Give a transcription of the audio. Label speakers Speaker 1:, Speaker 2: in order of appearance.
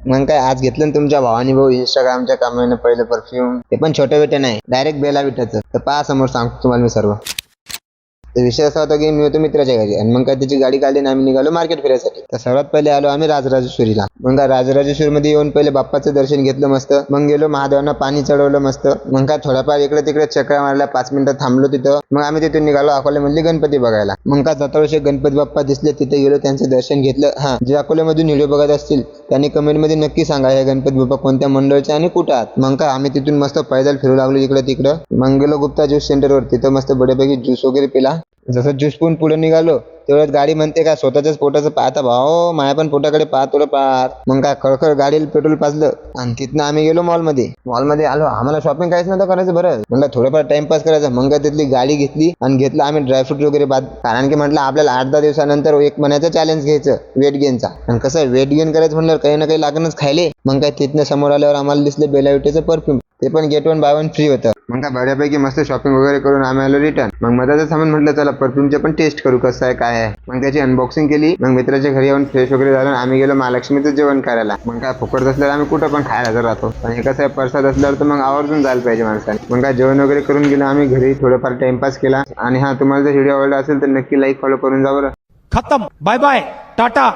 Speaker 1: मग काय आज घेतलं ना तुमच्या भावानी भाऊ इंस्टाग्रामच्या कामाने पहिले परफ्यूम, ते पण छोटे बेटे नाही, डायरेक्ट बेला विठाचं. तर पहा समोर सांगतो तुम्हाला मी सर्व. तर विषय असा होता की मी होतो मित्राच्या घरी आणि मग काय त्याची गाडी काढली आणि आम्ही निघालो मार्केट फिरायसाठी. तर सर्वात पहिले आलो आम्ही राजराजेश्वरीला. मग काय राजराजेश्वरी मध्ये येऊन पहिले बाप्पाचं दर्शन घेतलं मस्त. मग गेलो महादेवांना पाणी चढवलं मस्त. मग काय थोडाफार इकडे तिकडे चक्रा मारल्या, 5 मिनिटं थांबलो तिथं. मग आम्ही तिथून निघालो अकोल्यामधली गणपती बघायला. मग काय जवळचे गणपती बाप्पा दिसले, तिथे गेलो त्यांचं दर्शन घेतलं. हा, जे अकोल्यामधून व्हिडिओ बघत असतील त्यांनी कमेंट मध्ये नक्की सांगा हे गणपती बाप्पा कोणत्या मंडळचे आणि कुठं आहात. मग काय आम्ही तिथून मस्त पैदल फिरू लागलो इकडे तिकडं. मग गेलो गुप्ता ज्यूस सेंटरवर, तिथं मस्त बड्यापैकी ज्यूस वगैरे पिला. जसं ज्यूस पिऊन पुढे निघालो तेवढ्यात गाडी म्हणते का स्वतःच्याच पोटाचं पाहता भाऊ, माया पण पोटाकडे पाहा थोडं पाहत. मग काय खळखळ गाडीला पेट्रोल पाजलं आणि तिथनं आम्ही गेलो मॉलमध्ये आलो. आम्हाला शॉपिंग काहीच नव्हतं करायचं, बरं म्हणलं थोडंफार टाइमपास करायचं. मग काय तिथली गाडी घेतली आणि घेतलं आम्ही ड्रायफ्रूट वगैरे बाद, कारण की म्हटलं आपल्याला 8-10 दिवसानंतर एक महिन्याचं चॅलेंज घ्यायचं वेट गेनचा. आणि कसं वेट गेन करायचं म्हणलं काही ना काही लागणच खायले. मग काय तिथनं समोर आल्यावर आम्हाला दिसले बेला विटेचं परफ्यूम, ते पण गेट 1 बाय 1 फ्री होतं. मग काय बऱ्यापैकी मस्त शॉपिंग वगैरे करून आम्ही आलो रिटर्न. मग मधाचं सामान म्हटलं चला परफ्यूमचे पण टेस्ट करू कसं आहे काय आहे. मग त्याची अनबॉक्सिंग केली. मग मित्राच्या घरी येऊन फ्रेश वगैरे झालं आम्ही गेलो महालक्ष्मीचं जेवण करायला. मग काय फुकट असल्यावर आम्ही कुठं पण खायला हजर राहतो, पण हे कसं आहे प्रसाद असल्यावर तर मग आवर्जून जायला पाहिजे माणसाने. मग काय जेवण वगैरे करून गेलो आम्ही घरी, थोडंफार टाइमपास केला. आणि हा, तुम्हाला जर व्हिडिओ आवडला असेल तर नक्की लाईक फॉलो करून जा बरं.
Speaker 2: खत्म, बाय बाय, टाटा.